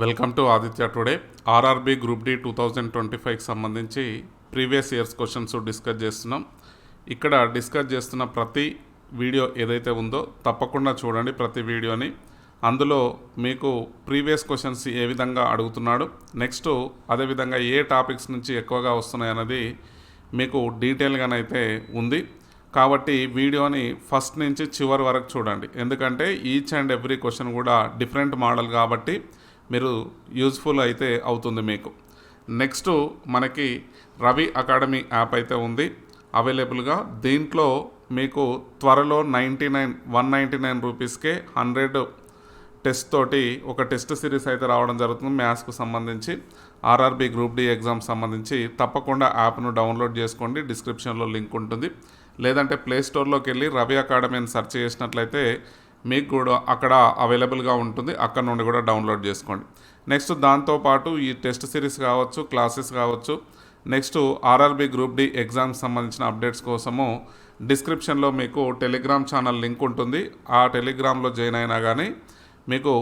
Welcome to Aditya today. RRB group D 2025కి సంబంధించి previous years questions discuss చేస్తున్నాం. ఇక్కడ డిస్కస్ చేస్తున్న ప్రతి వీడియో ఏదైతే ఉందో తప్పకుండా చూడండి ప్రతి వీడియోని. అందులో మీకు ప్రీవియస్ క్వశ్చన్స్ ఏ విధంగా అడుగుతున్నాడు, నెక్స్ట్ అదేవిధంగా ఏ టాపిక్స్ నుంచి ఎక్కువగా వస్తున్నాయి అన్నది మీకు డీటెయిల్గానైతే ఉంది. కాబట్టి వీడియోని ఫస్ట్ నుంచి చివరి వరకు చూడండి, ఎందుకంటే ఈచ్ అండ్ ఎవ్రీ క్వశ్చన్ కూడా డిఫరెంట్ మోడల్ కాబట్టి మీరు యూజ్ఫుల్ అయితే అవుతుంది మీకు. నెక్స్ట్ మనకి రవి అకాడమీ యాప్ అయితే ఉంది అవైలబుల్గా. దీంట్లో మీకు త్వరలో 199 రూపీస్కే 100 టెస్ట్ తోటి ఒక టెస్ట్ సిరీస్ అయితే రావడం జరుగుతుంది మ్యాథ్స్కు సంబంధించి, ఆర్ఆర్బీ గ్రూప్ డి ఎగ్జామ్ సంబంధించి. తప్పకుండా యాప్ను డౌన్లోడ్ చేసుకోండి, డిస్క్రిప్షన్లో లింక్ ఉంటుంది. లేదంటే ప్లేస్టోర్లోకి వెళ్ళి రవి అకాడమీ అని సెర్చ్ చేసినట్లయితే మీకు కూడా అక్కడ అవైలబుల్గా ఉంటుంది, అక్కడ నుండి కూడా డౌన్లోడ్ చేసుకోండి. నెక్స్ట్ దాంతోపాటు ఈ టెస్ట్ సిరీస్ కావచ్చు, క్లాసెస్ కావచ్చు, next RRB group D exams సంబంధించిన అప్డేట్స్ కోసము డిస్క్రిప్షన్లో మీకు టెలిగ్రామ్ ఛానల్ లింక్ ఉంటుంది. ఆ టెలిగ్రామ్లో జాయిన్ అయినా కానీ మీకు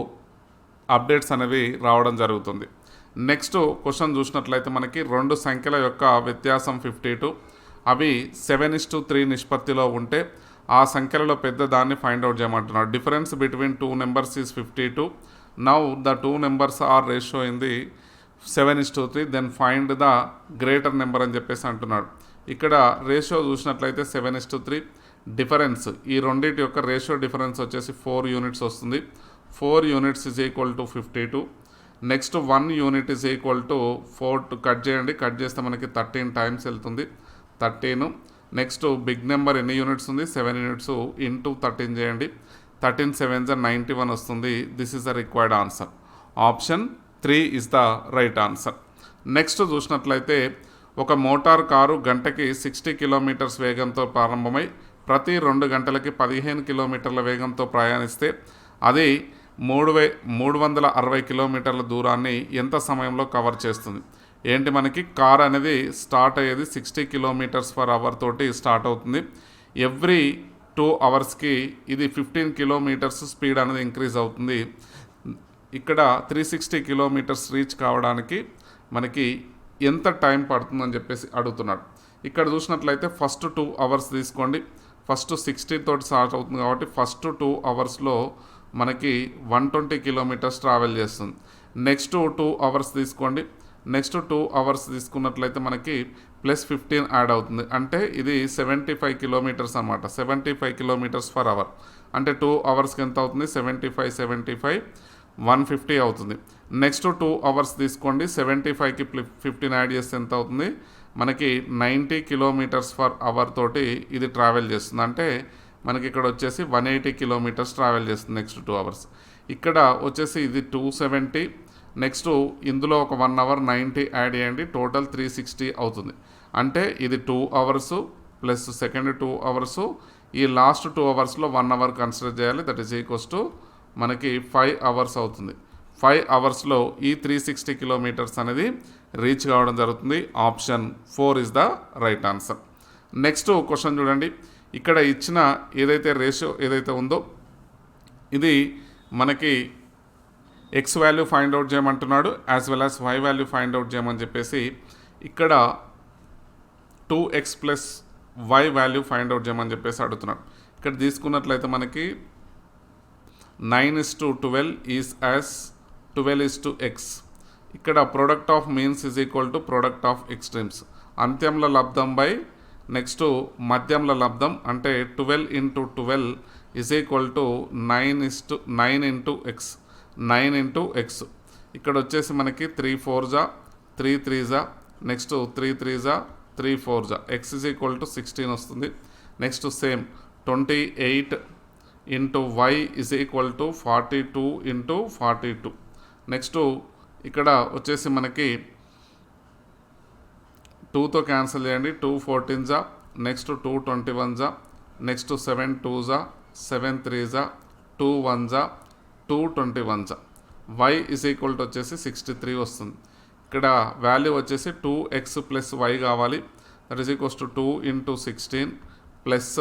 అప్డేట్స్ అనేవి రావడం జరుగుతుంది. నెక్స్ట్ క్వశ్చన్ చూసినట్లయితే మనకి రెండు సంఖ్యల యొక్క వ్యత్యాసం 52, అవి 7:3 నిష్పత్తిలో ఉంటే ఆ సంఖ్యలలో పెద్ద దాన్ని ఫైండ్ అవుట్ చేయమంటున్నాడు. Difference between 2 numbers is 52. Now the 2 numbers are ratio in the 7:3, then find the greater number అని చెప్పేసి అంటున్నాడు. ఇక్కడ రేషియో చూసినట్లయితే 7:3, డిఫరెన్స్ ఈ రెండింటి యొక్క రేషియో డిఫరెన్స్ వచ్చేసి 4 యూనిట్స్ వస్తుంది. 4 units is equal to 52. Next 1 unit is equal to 4 cut చేయండి, కట్ చేస్తే మనకి 13 టైమ్స్ వెళ్తుంది, 13. నెక్స్ట్ బిగ్ నెంబర్ ఎన్ని యూనిట్స్ ఉంది, 7 యూనిట్స్, ఇంటూ 13 చేయండి, 13 7 91 వస్తుంది. This is the required answer. Option 3 is the right answer. Next చూసినట్లయితే ఒక మోటార్ కారు గంటకి 60 కిలోమీటర్స్ వేగంతో ప్రారంభమై ప్రతి 2 గంటలకి 15 కిలోమీటర్ల వేగంతో ప్రయాణిస్తే అది 360 కిలోమీటర్ల దూరాన్ని ఎంత సమయంలో కవర్ చేస్తుంది? ఏంటి, మనకి కార్ అనేది స్టార్ట్ అయ్యేది 60 km/h తోటి స్టార్ట్ అవుతుంది. ఎవ్రీ 2 అవర్స్కి ఇది 15 కిలోమీటర్స్ స్పీడ్ అనేది ఇంక్రీజ్ అవుతుంది. ఇక్కడ 360 కిలోమీటర్స్ రీచ్ కావడానికి మనకి ఎంత టైం పడుతుందని చెప్పేసి అడుగుతున్నాడు. ఇక్కడ చూసినట్లయితే ఫస్ట్ 2 అవర్స్ తీసుకోండి. ఫస్ట్ 60 తోటి స్టార్ట్ అవుతుంది కాబట్టి ఫస్ట్ 2 అవర్స్లో మనకి 120 కిలోమీటర్స్ ట్రావెల్ చేస్తుంది. నెక్స్ట్ 2 అవర్స్ తీసుకోండి. నెక్స్ట్ 2 అవర్స్ తీసుకున్నట్లయితే మనకి +15 యాడ్ అవుతుంది, అంటే ఇది 75 కిలోమీటర్స్ అన్నమాట. 75 km/h అంటే 2 అవర్స్కి ఎంత అవుతుంది? 75 150 అవుతుంది. నెక్స్ట్ 2 అవర్స్ తీసుకోండి, 75కి 15 యాడ్ చేస్తే ఎంత అవుతుంది? మనకి 90 km/h తోటి ఇది ట్రావెల్ చేస్తుంది, అంటే మనకి ఇక్కడ వచ్చేసి 180 కిలోమీటర్స్ ట్రావెల్ చేస్తుంది నెక్స్ట్ 2 అవర్స్. ఇక్కడ వచ్చేసి ఇది 270. నెక్స్ట్ ఇందులో ఒక 1 అవర్ 90 యాడ్ చేయండి, టోటల్ 360 అవుతుంది. అంటే ఇది 2 అవర్స్ ప్లస్ సెకండ్ 2 అవర్స్, ఈ లాస్ట్ 2 అవర్స్లో 1 అవర్ కన్సిడర్ చేయాలి. దట్ ఈస్ ఈక్వల్స్ టు మనకి 5 అవర్స్ అవుతుంది. 5 అవర్స్లో ఈ 360 కిలోమీటర్స్ అనేది రీచ్ కావడం జరుగుతుంది. Option 4 is the right answer. Next question చూడండి. ఇక్కడ ఇచ్చిన ఏదైతే రేషియో ఏదైతే ఉందో ఇది మనకి ఎక్స్ వాల్యూ ఫైండ్ అవుట్ చేయమంటున్నాడు, as well as Y value find out చేయమని చెప్పేసి ఇక్కడ 2x + y value find out చేయమని చెప్పేసి అడుగుతున్నాడు. ఇక్కడ తీసుకున్నట్లయితే మనకి 9:12 ఈజ్ యాజ్ 12:x. ఇక్కడ product of means is equal to product of extremes. అంత్యంల లబ్ధం బై నెక్స్ట్ మధ్యంల లబ్ధం, అంటే 12 × 12 is equal to 9 × x. 9 × x. ఇక్కడ వచ్చేసి మనకి 3 4s 3 3s, next 3 3s 3 4s, x is equal to 16 వస్తుంది. Next same 28 × y is equal to 42 × 42. Next ఇక్కడ వచ్చేసి మనకి 2తో క్యాన్సిల్ చేయండి, 2 14s, next 2 21s, next 7 2s, 7 3s, 2 1s, 2 21s. y is equal to వచ్చేసి 63 వస్తుంది. ఇక్కడ వాల్యూ వచ్చేసి 2x + y కావాలి. That is equals to 2 × 16 +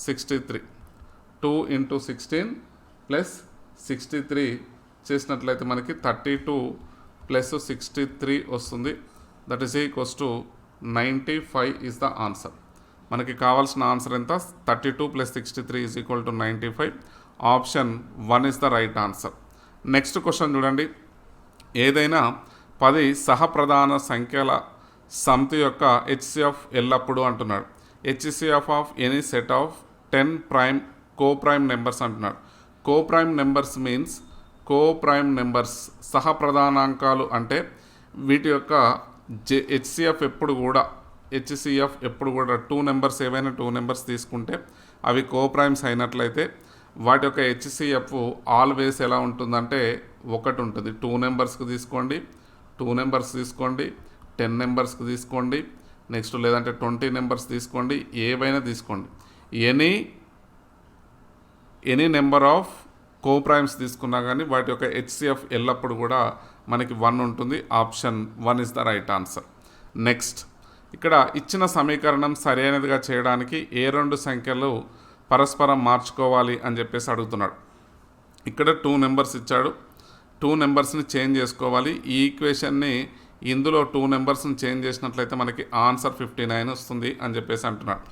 63. 2 × 16 + 63 చేసినట్లయితే మనకి 32 ప్లస్ 63 వస్తుంది. That is equals to 95 is the answer. మనకి కావాల్సిన ఆన్సర్ ఎంత? 32 plus 63 is equal to 95. Option 1 is the right answer. Next question చూడండి. ఏదైనా 10 సహప్రధాన సంఖ్యల సమితి యొక్క హెచ్సిఎఫ్ ఎల్లప్పుడూ అంటున్నాడు. HCF of any set of 10 prime coprime numbers అంటున్నాడు. Coprime numbers means coprime numbers సహప్రధానాంకాలు అంటే వీటి యొక్క హెచ్సిఎఫ్ ఎప్పుడు కూడా 2 నెంబర్స్ ఏవైనా 2 నెంబర్స్ తీసుకుంటే అవి కోప్రైమ్స్ అయినట్లయితే వాటి యొక్క హెచ్సిఎఫ్ ఆల్వేస్ ఎలా ఉంటుందంటే 1 ఉంటుంది. 2 నెంబర్స్కి తీసుకోండి, 2 నెంబర్స్ తీసుకోండి, 10 నెంబర్స్కి తీసుకోండి, నెక్స్ట్ లేదంటే 20 నెంబర్స్ తీసుకోండి, ఏవైనా తీసుకోండి. ఎనీ నెంబర్ ఆఫ్ కోప్రైమ్స్ తీసుకున్నా కానీ వాటి యొక్క హెచ్సిఎఫ్ ఎల్లప్పుడు కూడా మనకి 1 ఉంటుంది. Option 1 is the right answer. Next ఇక్కడ ఇచ్చిన సమీకరణం సరైనదిగా చేయడానికి ఏ 2 సంఖ్యలు పరస్పరం మార్చుకోవాలి అని చెప్పేసి అడుగుతున్నాడు. ఇక్కడ 2 నెంబర్స్ ఇచ్చాడు. 2 నెంబర్స్ని చేంజ్ చేసుకోవాలి. ఈ ఈక్వేషన్ని ఇందులో 2 నెంబర్స్ని చేంజ్ చేసినట్లయితే మనకి ఆన్సర్ 59 వస్తుంది అని చెప్పేసి అంటున్నాడు.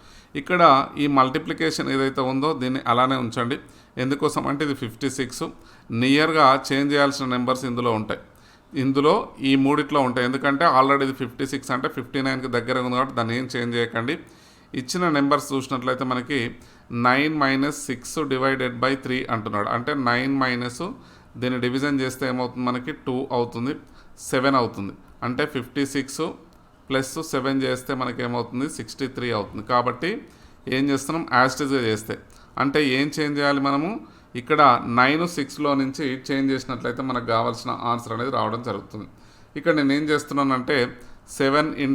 ఇక్కడ ఈ మల్టిప్లికేషన్ ఏదైతే ఉందో దీన్ని అలానే ఉంచండి. ఎందుకోసం అంటే ఇది 56. నియర్గా చేంజ్ చేయాల్సిన నెంబర్స్ ఇందులో ఉంటాయి. ఇందులో ఈ మూడిట్లో ఉంటాయి. ఎందుకంటే ఆల్రెడీ ఇది 56 అంటే 59కి దగ్గరగా ఉంది కాబట్టి దాన్ని ఏం చేంజ్ చేయకండి. ఇచ్చిన నెంబర్స్ చూసినట్లయితే మనకి 9 - 6 డివైడెడ్ బై 3 అంటున్నాడు. అంటే 9 - దీన్ని డివిజన్ చేస్తే ఏమవుతుంది? మనకి 2 అవుతుంది, 7 అవుతుంది. అంటే 56 ప్లస్ 7 చేస్తే మనకి ఏమవుతుంది? 63 అవుతుంది. కాబట్టి ఏం చేస్తున్నాం? యాస్టిజ్గా చేస్తే అంటే ఏం చేంజ్ చేయాలి మనము? ఇక్కడ 9 6లో నుంచి చేంజ్ చేసినట్లయితే మనకు కావాల్సిన ఆన్సర్ అనేది రావడం జరుగుతుంది. ఇక్కడ నేను ఏం చేస్తున్నానంటే 7 ×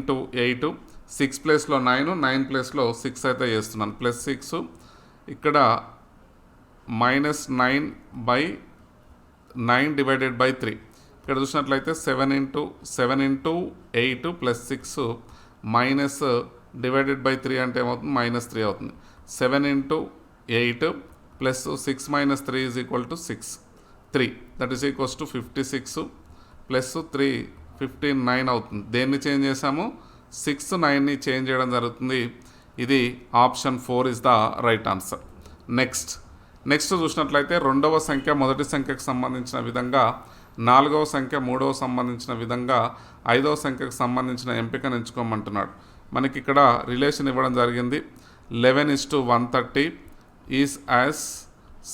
8 6 ప్లేస్లో 9 9 ప్లేస్లో 6 అయితే చేస్తున్నాను. ప్లస్ 6 ఇక్కడ -9/9 డివైడెడ్ బై 3. ఇక్కడ చూసినట్లయితే 7 × 8 ప్లస్ 6 మైనస్ డివైడెడ్ బై 3 అంటే ఏమవుతుంది? -3 అవుతుంది. 7 × 8 plus 6 - 3 is equal to 6. 3 that is equals to 56 plus 3 59 అవుతుంది. దేన్ని చేంజ్ చేసాము? 6 9ని చేంజ్ చేయడం జరుగుతుంది. ఇది option 4 is the right answer. Next చూసినట్లయితే 2వ సంఖ్య మొదటి సంఖ్యకు సంబంధించిన విధంగా, 4వ సంఖ్య 3వ సంబంధించిన విధంగా, 5వ సంఖ్యకు సంబంధించిన ఎంపికను ఎంచుకోమంటున్నాడు. మనకి ఇక్కడ రిలేషన్ ఇవ్వడం జరిగింది. 11:130 is as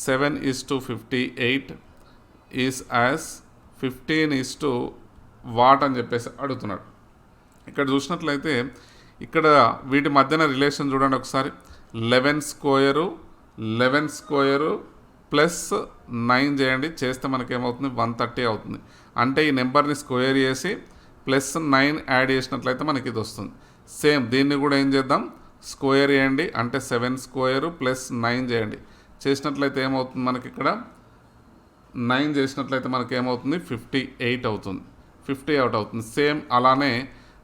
7:58 is as 15 what అని చెప్పేసి అడుగుతున్నాడు. ఇక్కడ చూసినట్లయితే ఇక్కడ వీటి మధ్యన రిలేషన్ చూడండి ఒకసారి. 11² ప్లస్ 9 చేయండి. చేస్తే మనకేమవుతుంది? 130 అవుతుంది. అంటే ఈ నెంబర్ని స్క్వేర్ చేసి ప్లస్ 9 యాడ్ చేసినట్లయితే మనకి ఇది వస్తుంది. సేమ్ దీన్ని కూడా ఏం చేద్దాం? స్క్వేర్ చేయండి. అంటే 7² ప్లస్ 9 చేయండి. చేసినట్లయితే ఏమవుతుంది? మనకి ఇక్కడ 9 చేసినట్లయితే మనకి ఏమవుతుంది? 58 అవుతుంది. 58 అవుతుంది. సేమ్ అలానే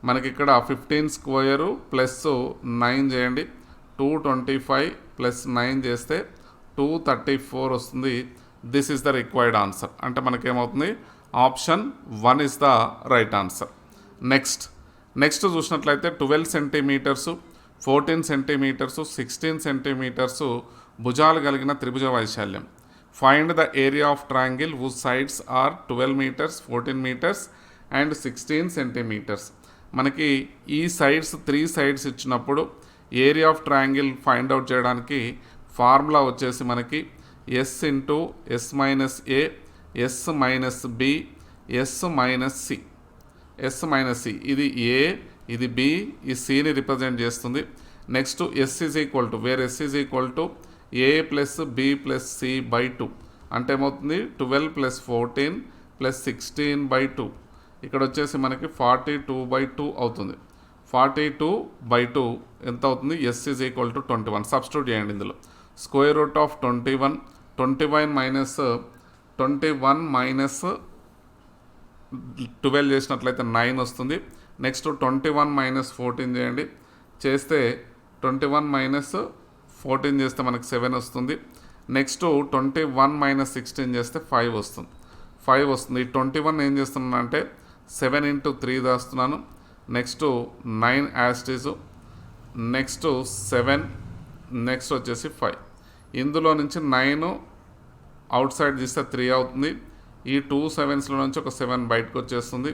మనకి ఇక్కడ 15² ప్లస్ 9 చేయండి. 225 ప్లస్ 9 చేస్తే 234 వస్తుంది. This is the required answer. అంటే మనకేమవుతుంది? Option 1 is the right answer. Next చూసినట్లయితే 12 సెంటీమీటర్సు, 14 సెంటీమీటర్సు, 16 సెంటీమీటర్సు భుజాలు కలిగిన త్రిభుజ వైశాల్యం. Find the area of triangle whose sides are 12 metres, 14 metres and 16 centimetres. మనకి ఈ సైడ్స్ 3 సైడ్స్ ఇచ్చినప్పుడు area of triangle find out చేయడానికి ఫార్ములా వచ్చేసి మనకి S × S - A, S - B, S - C. S - C ఇది A, ఇది B, ఈ Cని రిప్రజెంట్ చేస్తుంది. Next S is equal to where S is equal to A + B + C / 2 అంటే ఏమవుతుంది? 12 + 14 + 16/2. ఇక్కడ వచ్చేసి మనకి 42/2 అవుతుంది. 42/2 ఎంత అవుతుంది? S is equal to 21. Substitute చేయండి ఇందులో. స్క్వేర్ రూట్ ఆఫ్ 21 మైనస్ 12 చేసినట్లయితే 9 వస్తుంది. నెక్స్ట్ 21 - 14 చేయండి. చేస్తే 21 - 14 చేస్తే మనకి 7 వస్తుంది. నెక్స్ట్ 21 - 16 చేస్తే 5 వస్తుంది. 5 వస్తుంది. 21 ఏం చేస్తున్నాను అంటే 7 ఇంటూ 3 దాస్తున్నాను. నెక్స్ట్ 9 యాస్టీసు, నెక్స్ట్ 7, నెక్స్ట్ వచ్చేసి 5. ఇందులో నుంచి 9 అవుట్ సైడ్ తీస్తే 3 అవుతుంది. ఈ 2 7స్లో నుంచి ఒక 7 బయటకు వచ్చేస్తుంది.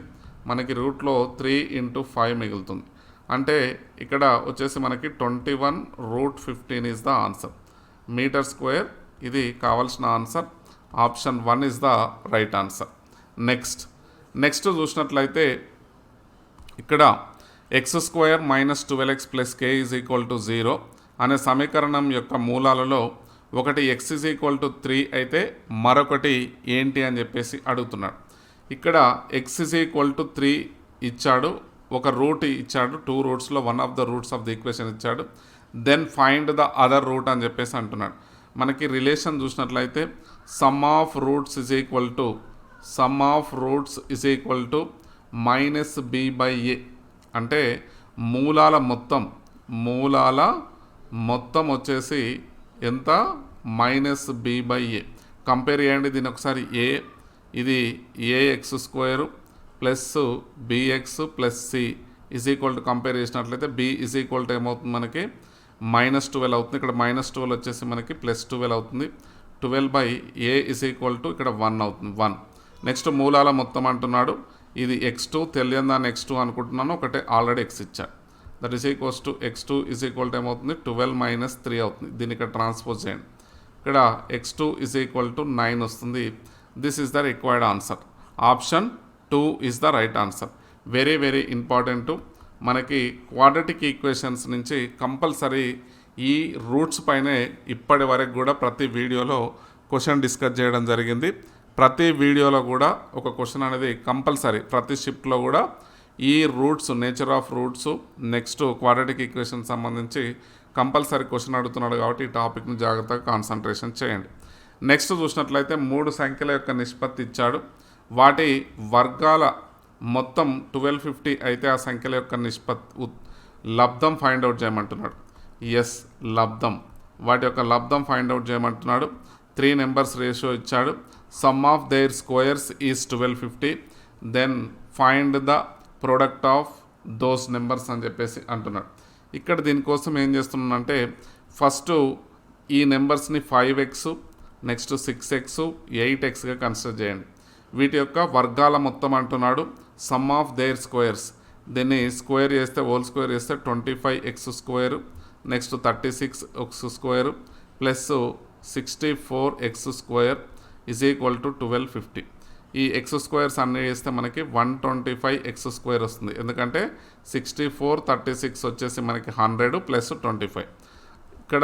మనకి రూట్లో 3 ఇంటూ 5 మిగులుతుంది. అంటే ఇక్కడ వచ్చేసి మనకి 21√15 is the answer. Metre square ఇది కావాల్సిన answer. Option 1 is the right answer. Next చూసినట్లయితే ఇక్కడ x² - 12x + k = 0 అనే సమీకరణం యొక్క మూలాలలో ఒకటి x = 3 అయితే మరొకటి ఏంటి అని చెప్పేసి అడుగుతున్నాడు. ఇక్కడ x = 3 ఇచ్చాడు, ఒక రూట్ ఇచ్చాడు, 2 రూట్స్లో 1 of the roots of the equation ఇచ్చాడు. Then find the other root అని చెప్పేసి అంటున్నాడు. మనకి రిలేషన్ చూసినట్లయితే sum of roots is equal to -b/a. అంటే మూలాల మొత్తం వచ్చేసి ఎంత? -b/a. కంపేర్ చేయండి దీని ఒకసారి. ఇది ax² plus bx plus c is equal to compare చేసినట్లయితే b ఈజ్ ఈక్వల్ టు ఏమవుతుంది మనకి -12 అవుతుంది. ఇక్కడ -12 వచ్చేసి మనకి +12 అవుతుంది. 12/a ఈజ్ ఈక్వల్ టు ఇక్కడ 1 అవుతుంది. 1. నెక్స్ట్ మూలాల మొత్తం అంటున్నాడు. ఇది x2 తెలియని దాన్ని x2 అనుకుంటున్నాను, ఒకటే ఆల్రెడీ x ఇచ్చాడు. That is equals to x2 is equal to ఏమవుతుంది 12 - 3 అవుతుంది. దీన్ని ఇక్కడ ట్రాన్స్పోజ్ చేయండి. ఇక్కడ x2 ఈజ్ ఈక్వల్ టు 9 వస్తుంది. This is the required answer. Option 2 is the right answer. Very very important. మనకి క్వాడ్రాటిక్ ఈక్వేషన్స్ నుంచి కంపల్సరీ ఈ రూట్స్ పైనే ఇప్పటి వరకు కూడా ప్రతి వీడియోలో క్వశ్చన్ డిస్కస్ చేయడం జరిగింది. ప్రతి వీడియోలో కూడా ఒక క్వశ్చన్ అనేది కంపల్సరీ, ప్రతి షిఫ్ట్లో కూడా ఈ roots, nature of roots, next quadratic equation సంబంధించి కంపల్సరీ క్వశ్చన్ అడుగుతున్నాడు కాబట్టి ఈ టాపిక్ని జాగ్రత్తగా కాన్సన్ట్రేషన్ చేయండి. నెక్స్ట్ చూసినట్లయితే 3 సంఖ్యల యొక్క నిష్పత్తి ఇచ్చాడు. వాటి వర్గాల మొత్తం 1250 అయితే ఆ సంఖ్యల యొక్క లబ్ధం ఫైండ్ అవుట్ చేయమంటున్నాడు. లబ్ధం, వాటి యొక్క లబ్ధం ఫైండ్ అవుట్ చేయమంటున్నాడు. 3 నెంబర్స్ రేషియో ఇచ్చాడు. Sum of their squares is 1250. Then find the product of those numbers అని చెప్పేసి అంటున్నాడు. ఇక్కడ దీనికోసం ఏం చేస్తున్నానంటే ఫస్ట్ ఈ నెంబర్స్ని 5x, నెక్స్ట్ 6x, 8xగా కన్సిడర్ చేయండి. వీటి యొక్క వర్గాల మొత్తం అంటున్నాడు. సమ్ ఆఫ్ దేర్ స్క్వేర్స్, దీన్ని స్క్వేర్ చేస్తే హోల్ స్క్వేర్ చేస్తే 25x², next 36x² plus 64x² is equal to 1250. ఈ x² అన్నీ చేస్తే మనకి 125x² వస్తుంది. ఎందుకంటే 64, 36 వచ్చేసి మనకి 100 ప్లస్ 25. ఇక్కడ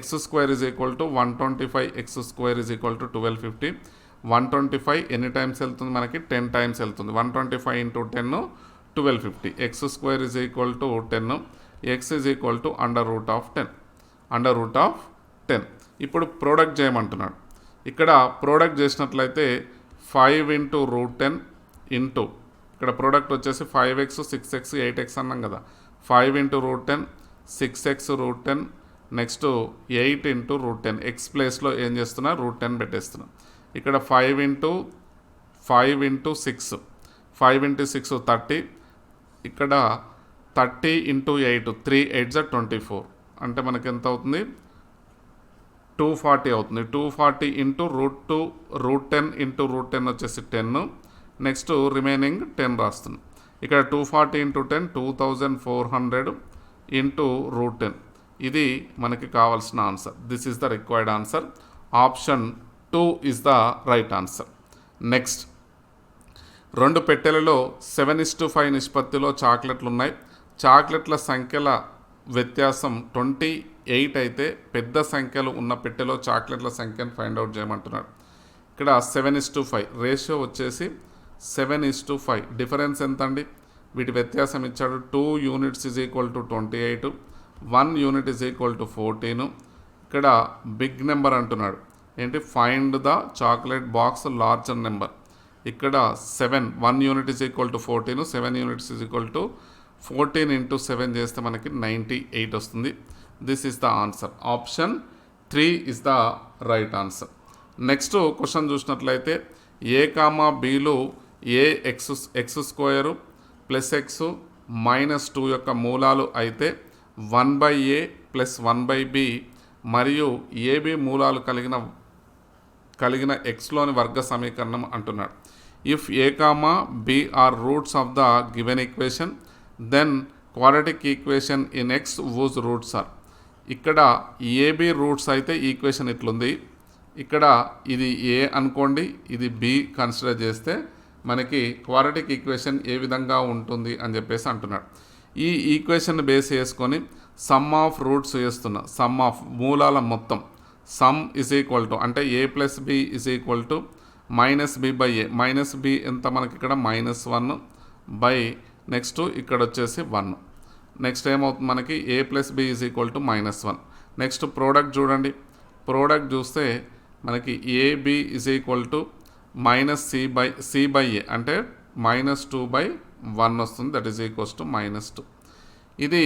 x² is equal to 125x² is equal to 1250. 125 ఎన్ని టైమ్స్ వెళ్తుంది మనకి 10 టైమ్స్ వెళ్తుంది. 125 into 10 1250. x² is equal to 10, x is equal to √10. ఇప్పుడు ప్రోడక్ట్ చేయమంటున్నాడు. ఇక్కడ ప్రోడక్ట్ చేసినట్లయితే 5 ఇంటూ √10 ఇంటూ ఇక్కడ ప్రోడక్ట్ వచ్చేసి 5x, 6x, 8x అన్నాం కదా. 5 into √10, 6x √10, next 8 into √10. X ప్లేస్లో ఏం చేస్తున్నా √10 పెట్టేస్తున్నా. ఇక్కడ 5 ఇంటూ 6, 5 ఇంటూ 6 30. ఇక్కడ 30 ఇంటూ 8, 3 8 24. అంటే మనకి ఎంత అవుతుంది 240 అవుతుంది. 240 ఇంటూ √10 ఇంటూ √10 వచ్చేసి 10. నెక్స్ట్ రిమైనింగ్ 10 రాస్తున్నాం. ఇక్కడ 240 ఇంటూ 10 2400 ఇంటూ √10. ఇది మనకి కావాల్సిన answer. This is the required answer. Option 2 is the right answer. Next 2 పెట్టెలలో 7:5 నిష్పత్తిలో చాక్లెట్లు ఉన్నాయి. చాక్లెట్ల సంఖ్యల వ్యత్యాసం 28 అయితే పెద్ద సంఖ్యలు ఉన్న పెట్టెలో చాక్లెట్ల సంఖ్యను ఫైండ్ అవుట్ చేయమంటున్నాడు. ఇక్కడ 7:5 రేషియో వచ్చేసి 7:5. డిఫరెన్స్ ఎంత అండి? వీటి వ్యత్యాసం ఇచ్చాడు. 2 units is equal to 28, 1 unit is equal to 14. ఇక్కడ బిగ్ నెంబర్ అంటున్నాడు. ఏంటి? Find the chocolate box larger number. ఇక్కడ 7, 1 unit is equal to 14, 7 units is equal to 14 into 7 చేస్తే మనకి 98 వస్తుంది. This is the answer. Option 3 is the right answer. Next question చూసినట్లయితే A comma బీలు A X square plus X minus 2 యొక్క మూలాలు అయితే 1/a plus 1/b మరియు AB మూలాలు కలిగిన ఎక్స్లోని వర్గ సమీకరణం అంటున్నాడు. If A comma B are roots of the given equation then quadratic equation in X whose roots are. ఇక్కడ ఏబి రూట్స్ అయితే ఈక్వేషన్ ఇట్లుంది. ఇక్కడ ఇది ఏ అనుకోండి, ఇది బి కన్సిడర్ చేస్తే మనకి క్వాడ్రాటిక్ ఈక్వేషన్ ఏ విధంగా ఉంటుంది అని చెప్పేసి అంటున్నాడు. ఈ ఈక్వేషన్ బేస్ చేసుకొని సమ్ ఆఫ్ రూట్స్ వేస్తున్నా, సమ్ ఆఫ్ మూలాల మొత్తం, సమ్ ఇస్ ఈక్వల్ టు అంటే A plus B is equal to minus B by A. Minus B ఎంత మనకి ఇక్కడ -1 బై నెక్స్ట్ ఇక్కడ వచ్చేసి 1. నెక్స్ట్ ఏమవుతుంది మనకి A plus B is equal to -1. Next product చూడండి, ప్రోడక్ట్ చూస్తే మనకి AB is equal to minus C by A అంటే -2/1 వస్తుంది. That is equals to -2. ఇది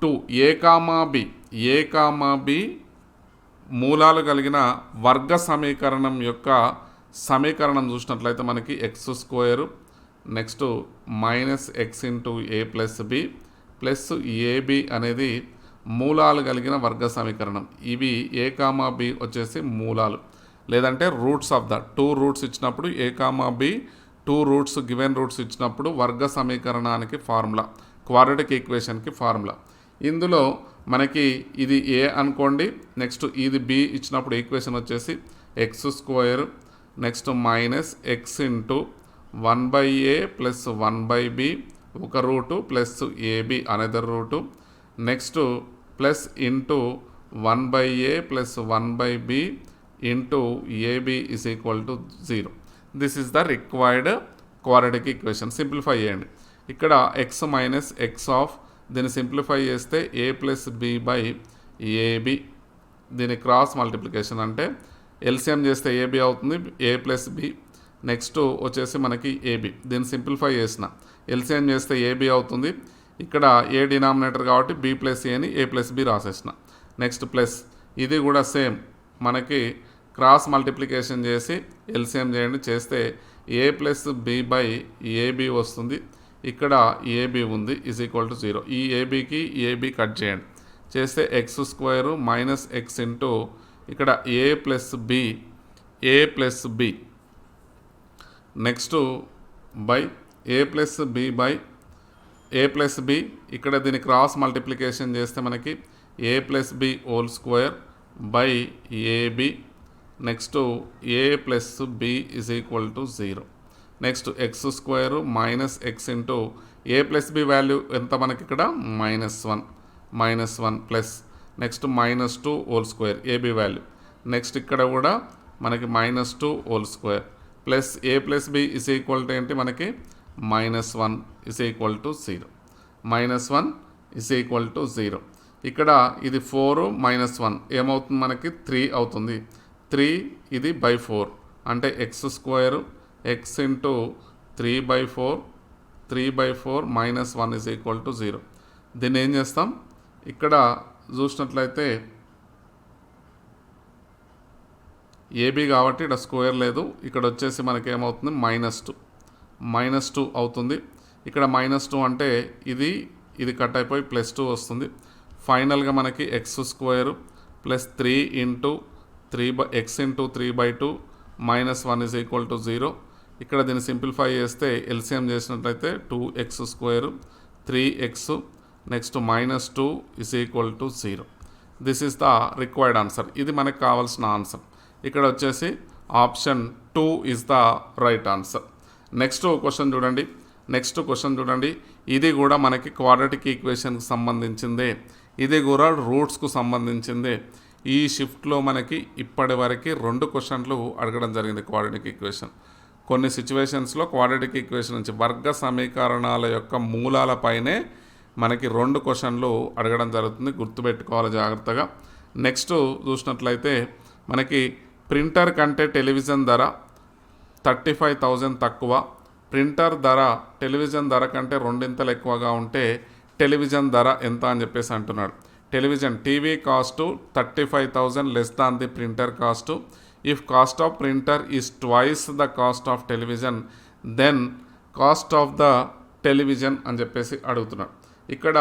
2 ఏ కామా బి మూలాలు కలిగిన వర్గ సమీకరణం యొక్క సమీకరణం చూసినట్లయితే మనకి X square next -x into A plus B plus AB అనేది మూలాలు కలిగిన వర్గ సమీకరణం. ఇవి ఏ కామా బి వచ్చేసి మూలాలు లేదంటే రూట్స్ ఆఫ్ ద 2 రూట్స్ ఇచ్చినప్పుడు A comma B 2 roots given roots ఇచ్చినప్పుడు వర్గ సమీకరణానికి ఫార్ములా, క్వాడ్రాటిక్ ఈక్వేషన్కి ఫార్ములా. ఇందులో మనకి ఇది ఏ అనుకోండి, నెక్స్ట్ ఇది బి ఇచ్చినప్పుడు ఈక్వేషన్ వచ్చేసి X square next -x into 1/a plus 1/b ఒక root plus AB another root next plus into 1/a plus 1/b into AB is equal to 0. This is the required quadratic equation. Simplify చేయండి. ఇక్కడ x minus X of దీన్ని simplify చేస్తే A plus B by AB, దీని cross multiplication అంటే LCM చేస్తే AB అవుతుంది, A plus B next వచ్చేసి మనకి ఏబి. దీన్ని సింప్లిఫై చేసిన ఎల్సిఎం చేస్తే ఏబి అవుతుంది. ఇక్కడ ఏ డినామినేటర్ కాబట్టి బి ప్లస్ ఏని ఏ ప్లస్ బి రాసేసిన. నెక్స్ట్ ప్లస్ ఇది కూడా సేమ్ మనకి క్రాస్ మల్టిప్లికేషన్ చేసి ఎల్సిఎం చేయండి, చేస్తే A plus B by AB వస్తుంది. ఇక్కడ ఏబి ఉంది ఈజ్ ఈక్వల్ టు 0. ఈ ఏబికి ఏబి కట్ చేయండి, చేస్తే ఎక్స్ స్క్వేరు -x ఇంటూ ఇక్కడ A plus B next by A plus B ఇక్కడ దీన్ని క్రాస్ మల్టిప్లికేషన్ చేస్తే మనకి A plus B whole square by AB next A plus B is equal to 0. Next X square -x into A plus B value ఎంత మనకి ఇక్కడ -1 plus next -2 whole square AB value next ఇక్కడ కూడా మనకి -2 whole square plus A plus B is equal to ఏంటి మనకి -1 is equal to 0. -1 is equal to 0. ఇక్కడ ఇది 4 -1 ఏమవుతుంది మనకి 3 అవుతుంది. 3 ఇది బై 4 అంటే X square X into 3/4 -1 is equal to 0. దీన్ని ఏం చేస్తాం, ఇక్కడ చూసినట్లయితే ఏబి కాబట్టి ఇక్కడ స్క్వేర్ లేదు, ఇక్కడ వచ్చేసి మనకి ఏమవుతుంది -2 అవుతుంది. ఇక్కడ -2 అంటే ఇది కట్ అయిపోయి +2 వస్తుంది. ఫైనల్గా మనకి X square plus 3 into x into 3/2 -1 is equal to 0. ఇక్కడ దీన్ని సింప్లిఫై చేస్తే ఎల్సిఎం చేసినట్లయితే 2x square 3x next -2 is equal to 0. This is the required answer. ఇది మనకు కావాల్సిన ఆన్సర్. ఇక్కడ వచ్చేసి option 2 is the right answer. Next question చూడండి. ఇది కూడా మనకి క్వాడ్రాటిక్ ఈక్వేషన్కి సంబంధించిందే, ఇది కూడా రూట్స్కు సంబంధించిందే. ఈ షిఫ్ట్లో మనకి ఇప్పటి వరకు 2 క్వశ్చన్లు అడగడం జరిగింది క్వాడ్రాటిక్ ఈక్వేషన్. కొన్ని సిచ్యువేషన్స్లో క్వాడ్రాటిక్ ఈక్వేషన్ నుంచి వర్గ సమీకరణాల యొక్క మూలాలపైనే మనకి 2 క్వశ్చన్లు అడగడం జరుగుతుంది, గుర్తుపెట్టుకోవాలి జాగ్రత్తగా. నెక్స్ట్ చూసినట్లయితే మనకి ప్రింటర్ కంటే టెలివిజన్ ధర 35,000 తక్కువ, ప్రింటర్ ధర టెలివిజన్ ధర కంటే 2 ఎక్కువగా ఉంటే టెలివిజన్ ధర ఎంత అని చెప్పేసి అంటున్నాడు. TV cost 35,000 less than the printer cost. If cost of printer is twice the cost of television then cost of the television అని చెప్పేసి అడుగుతున్నాడు. ఇక్కడ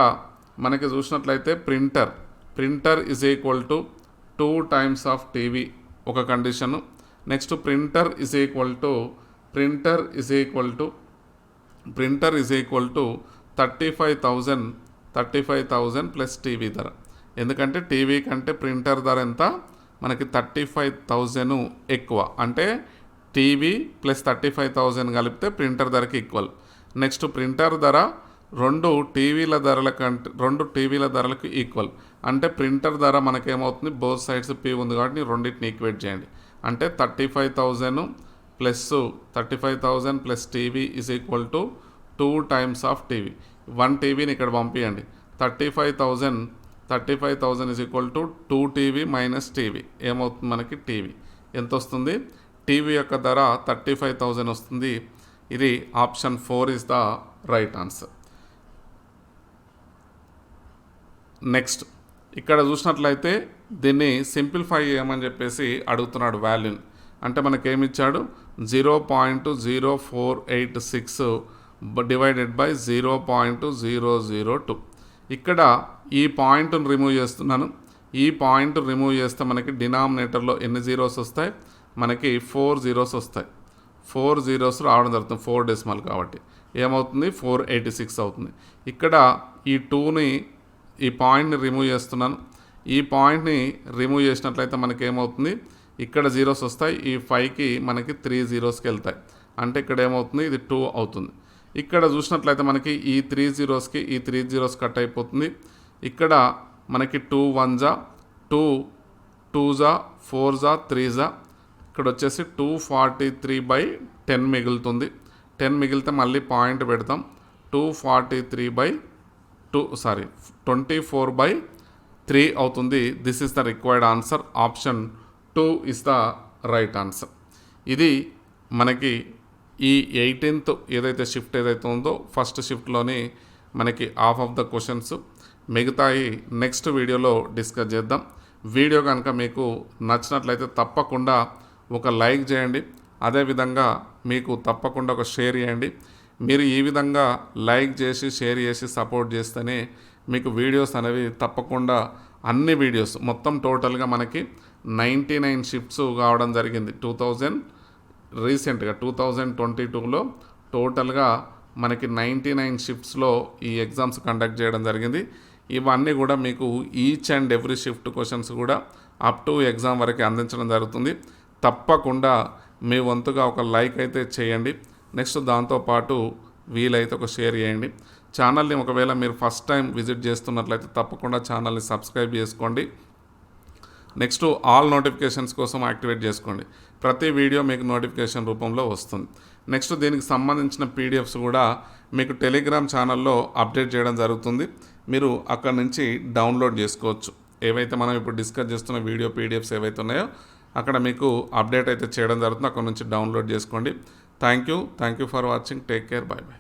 మనకి చూసినట్లయితే printer is equal to 2 times of TV ఒక condition. Next printer is equal to 35,000 plus TV ధర. ఎందుకంటే TV కంటే ప్రింటర్ ధర ఎంత, మనకి 35,000 ఎక్కువ. అంటే టీవీ ప్లస్ 35,000 కలిపితే ప్రింటర్ ధరకి ఈక్వల్. నెక్స్ట్ ప్రింటర్ ధర రెండు టీవీల ధరలకు ఈక్వల్. అంటే ప్రింటర్ ధర మనకేమవుతుంది, బోత్ సైడ్స్ పీ ఉంది కాబట్టి రెండింటిని ఈక్వేట్ చేయండి. అంటే 35,000 plus TV is equal to 2 times of TV. 1 టీవీని ఇక్కడ పంపించండి. 35,000 is equal to 2 TV minus TV. ఏమవుతుంది మనకి టీవీ ఎంత వస్తుంది, టీవీ యొక్క ధర 35,000 వస్తుంది. ఇది option 4 is the right answer. Next ఇక్కడ చూసినట్లయితే దీన్ని సింప్లిఫై చేయమని చెప్పేసి అడుగుతున్నాడు వాల్యూని. అంటే మనకేమిచ్చాడు 0.0486 డివైడెడ్ బై 0.002. ఇక్కడ ఈ పాయింట్ను రిమూవ్ చేస్తున్నాను. ఈ పాయింట్ రిమూవ్ చేస్తే మనకి డినామినేటర్లో ఎన్ని జీరోస్ వస్తాయి, మనకి 4 zeros వస్తాయి. 4 zeros రావడం జరుగుతుంది, 4 decimal కాబట్టి ఏమవుతుంది 486 అవుతుంది. ఇక్కడ ఈ 2ని ఈ పాయింట్ని రిమూవ్ చేస్తున్నాను. ఈ పాయింట్ని రిమూవ్ చేసినట్లయితే మనకి ఏమవుతుంది, ఇక్కడ జీరోస్ వస్తాయి. ఈ 5కి మనకి 3 zeros వెళ్తాయి. అంటే ఇక్కడ ఏమవుతుంది, ఇది 2 అవుతుంది. ఇక్కడ చూసినట్లయితే మనకి ఈ 3 zeros ఈ 3 zeros కట్ అయిపోతుంది. ఇక్కడ మనకి 2 1 జా 2 2 జా 4 జా 3 జా ఇక్కడ వచ్చేసి 243/10 మిగులుతుంది. 10 మిగిలితే మళ్ళీ పాయింట్ పెడతాం. 24/3 అవుతుంది. This is the required answer. Option 2 is the right answer. ఇది మనకి ఈ 18th ఏదైతే షిఫ్ట్ ఏదైతే ఉందో ఫస్ట్ షిఫ్ట్లోని మనకి హాఫ్ ఆఫ్ ద క్వశ్చన్స్, మిగతాయి నెక్స్ట్ వీడియోలో డిస్కస్ చేద్దాం. వీడియో కనుక మీకు నచ్చినట్లయితే తప్పకుండా ఒక లైక్ చేయండి. అదేవిధంగా మీకు తప్పకుండా ఒక షేర్ చేయండి. మీరు ఈ విధంగా లైక్ చేసి షేర్ చేసి సపోర్ట్ చేస్తేనే మీకు వీడియోస్ అనేవి తప్పకుండా అన్ని వీడియోస్ మొత్తం టోటల్గా మనకి 99 షిఫ్ట్స్ కావడం జరిగింది. రీసెంట్గా 2022లో టోటల్గా మనకి 99 షిఫ్ట్స్లో ఈ ఎగ్జామ్స్ కండక్ట్ చేయడం జరిగింది. ఇవన్నీ కూడా మీకు each and every shift questions కూడా అప్ టు ఎగ్జామ్ వరకు అందించడం జరుగుతుంది. తప్పకుండా మీ వంతుగా ఒక లైక్ అయితే చేయండి. నెక్స్ట్ దాంతోపాటు వీలైతే ఒక షేర్ చేయండి. ఛానల్ని ఒకవేళ మీరు ఫస్ట్ టైం విజిట్ చేస్తున్నట్లయితే తప్పకుండా ఛానల్ని సబ్స్క్రైబ్ చేసుకోండి. నెక్స్ట్ ఆల్ నోటిఫికేషన్స్ కోసం యాక్టివేట్ చేసుకోండి. ప్రతి వీడియో మీకు నోటిఫికేషన్ రూపంలో వస్తుంది. నెక్స్ట్ దీనికి సంబంధించిన పీడిఎఫ్స్ కూడా మీకు టెలిగ్రామ్ ఛానల్లో అప్డేట్ చేయడం జరుగుతుంది. మీరు అక్కడ నుంచి డౌన్లోడ్ చేసుకోవచ్చు. ఏవైతే మనం ఇప్పుడు డిస్కస్ చేస్తున్న వీడియో పీడిఎఫ్స్ ఏవైతే ఉన్నాయో అక్కడ మీకు అప్డేట్ అయితే చేయడం జరుగుతుంది. అక్కడ నుంచి డౌన్లోడ్ చేసుకోండి. Thank you for watching. Take care. By by.